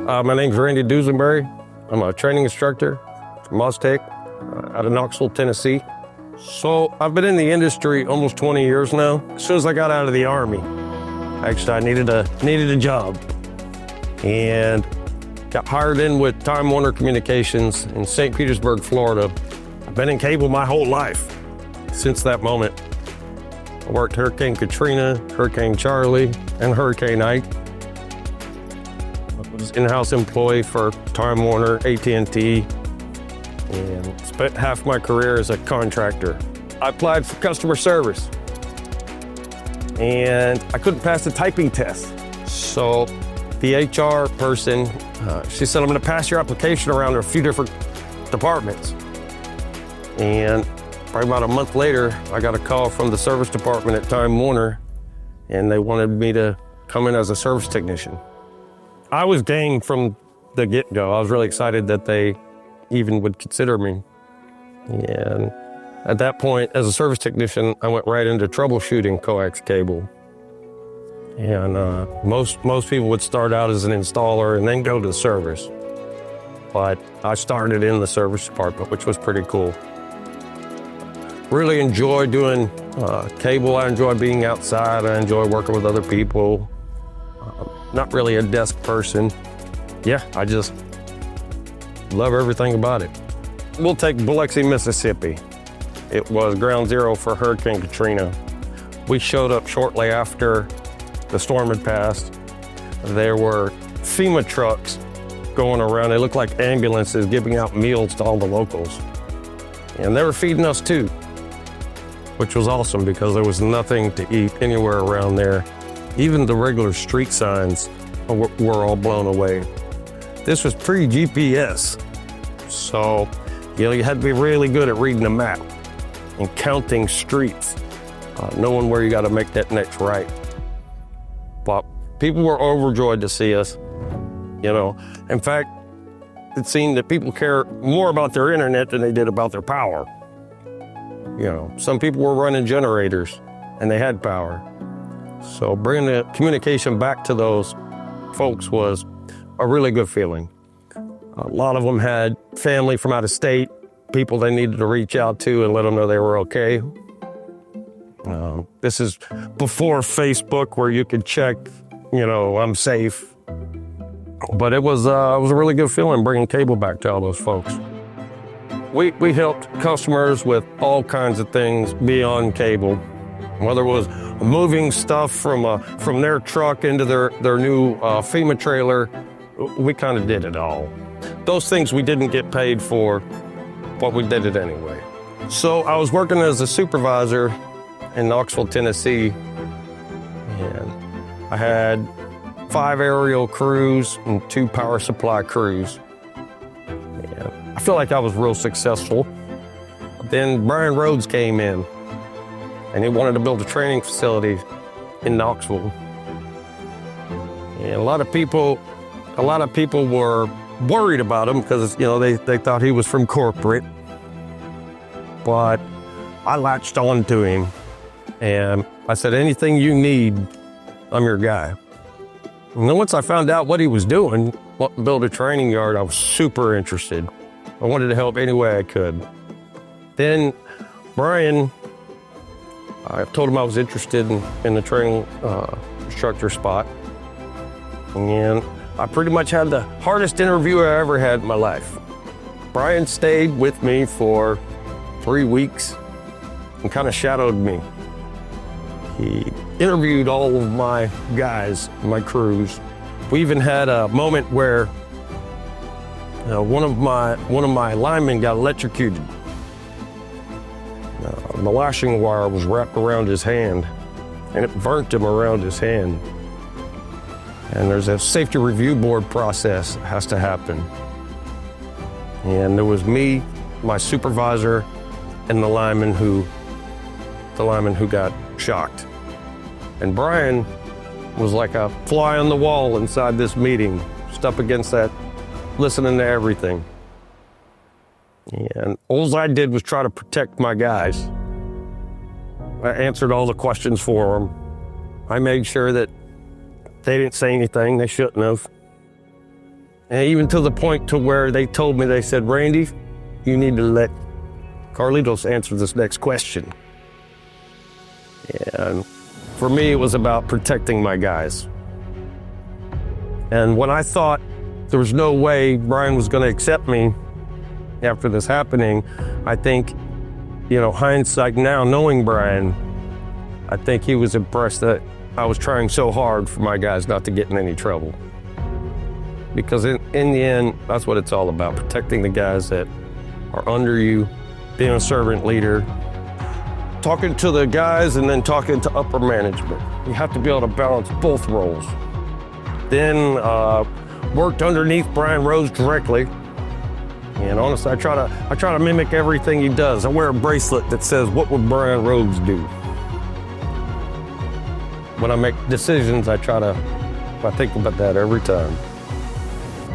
My name's Randy Dusenberry. I'm a training instructor from Mastec out of Knoxville, Tennessee. So I've been in the industry almost 20 years now. As soon as I got out of the Army, actually I needed a job and got hired in with Time Warner Communications in St. Petersburg, Florida. I've been in cable my whole life since that moment. I worked Hurricane Katrina, Hurricane Charlie, and Hurricane Ike. I was in-house employee for Time Warner, AT&T, and spent half my career as a contractor. I applied for customer service, and I couldn't pass the typing test. So the HR person, she said, I'm gonna pass your application around to a few different departments. And probably about a month later, I got a call from the service department at Time Warner, and they wanted me to come in as a service technician. I was game from the get-go. I was really excited that they even would consider me. And at that point, as a service technician, I went right into troubleshooting coax cable. And most people would start out as an installer and then go to the service. But I started in the service department, which was pretty cool. Really enjoy doing cable. I enjoy being outside. I enjoy working with other people. Not really a desk person. Yeah, I just love everything about it. We'll take Biloxi, Mississippi. It was ground zero for Hurricane Katrina. We showed up shortly after the storm had passed. There were FEMA trucks going around. They looked like ambulances giving out meals to all the locals. And they were feeding us too, which was awesome because there was nothing to eat anywhere around there. Even the regular street signs were all blown away. This was pre-GPS, so you had to be really good at reading the map and counting streets, knowing where you got to make that next right. But people were overjoyed to see us. In fact, it seemed that people care more about their internet than they did about their power. Some people were running generators and they had power. So bringing the communication back to those folks was a really good feeling. A lot of them had family from out of state, people they needed to reach out to and let them know they were okay. This is before Facebook where you could check, I'm safe. But it was a really good feeling bringing cable back to all those folks. We helped customers with all kinds of things beyond cable, whether it was moving stuff from their truck into their new FEMA trailer. We kind of did it all. Those things we didn't get paid for, but we did it anyway. So I was working as a supervisor in Knoxville, Tennessee, and I had 5 aerial crews and 2 power supply crews. And I feel like I was real successful. Then Brian Rhodes came in, and he wanted to build a training facility in Knoxville. And a lot of people were worried about him because they thought he was from corporate. But I latched on to him, and I said, anything you need, I'm your guy. And then once I found out what he was doing, build a training yard, I was super interested. I wanted to help any way I could. Then Brian, I told him I was interested in the training instructor spot. And I pretty much had the hardest interview I ever had in my life. Brian stayed with me for 3 weeks and kind of shadowed me. He interviewed all of my guys, my crews. We even had a moment where one of my linemen got electrocuted. The lashing wire was wrapped around his hand, and it burnt him around his hand. And there's a safety review board process that has to happen. And there was me, my supervisor, and the lineman who got shocked. And Brian was like a fly on the wall inside this meeting, just up against that, listening to everything. And all I did was try to protect my guys. I answered all the questions for them. I made sure that they didn't say anything they shouldn't have. And even to the point to where they told me, they said, Randy, you need to let Carlitos answer this next question. And for me, it was about protecting my guys. And when I thought there was no way Brian was going to accept me after this happening, I think, hindsight now, knowing Brian, I think he was impressed that I was trying so hard for my guys not to get in any trouble. Because in the end, that's what it's all about, protecting the guys that are under you, being a servant leader, talking to the guys and then talking to upper management. You have to be able to balance both roles. Then worked underneath Brian Rose directly. And honestly, I try to mimic everything he does. I wear a bracelet that says, what would Brian Rose do? When I make decisions, I think about that every time.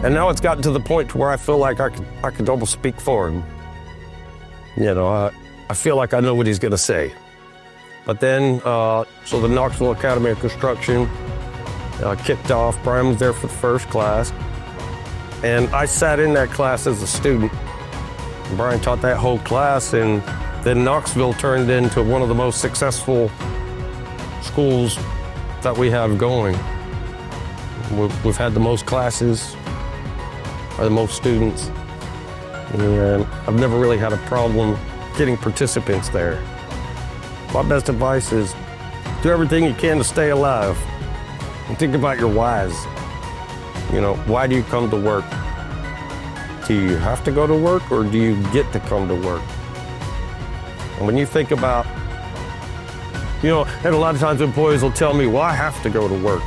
And now it's gotten to the point to where I feel like I could almost speak for him. I feel like I know what he's gonna say. But then, so the Knoxville Academy of Construction kicked off. Brian was there for the first class. And I sat in that class as a student. Brian taught that whole class, and then Knoxville turned into one of the most successful schools that we have going. We've had the most classes, or the most students, and I've never really had a problem getting participants there. My best advice is do everything you can to stay alive, and think about your whys. Why do you come to work? Do you have to go to work, or do you get to come to work? And when you think about, and a lot of times employees will tell me, well, I have to go to work.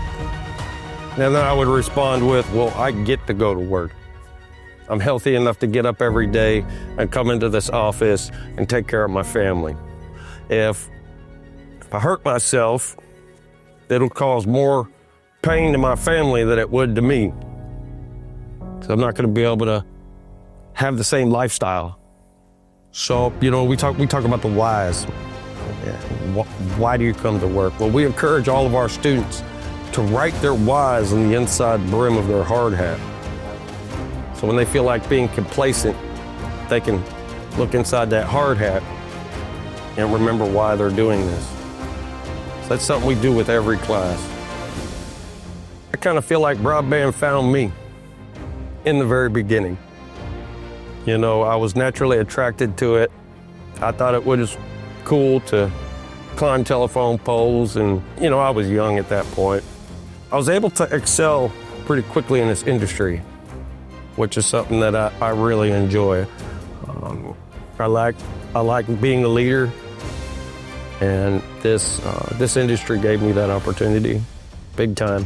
And then I would respond with, well, I get to go to work. I'm healthy enough to get up every day and come into this office and take care of my family. If I hurt myself, it'll cause more pain to my family than it would to me. So I'm not going to be able to have the same lifestyle. So, we talk about the whys. Why do you come to work? Well, we encourage all of our students to write their whys on the inside brim of their hard hat. So when they feel like being complacent, they can look inside that hard hat and remember why they're doing this. So that's something we do with every class. I kind of feel like broadband found me in the very beginning. I was naturally attracted to it. I thought it was cool to climb telephone poles, and I was young at that point. I was able to excel pretty quickly in this industry, which is something that I really enjoy. I like being a leader, and this industry gave me that opportunity, big time.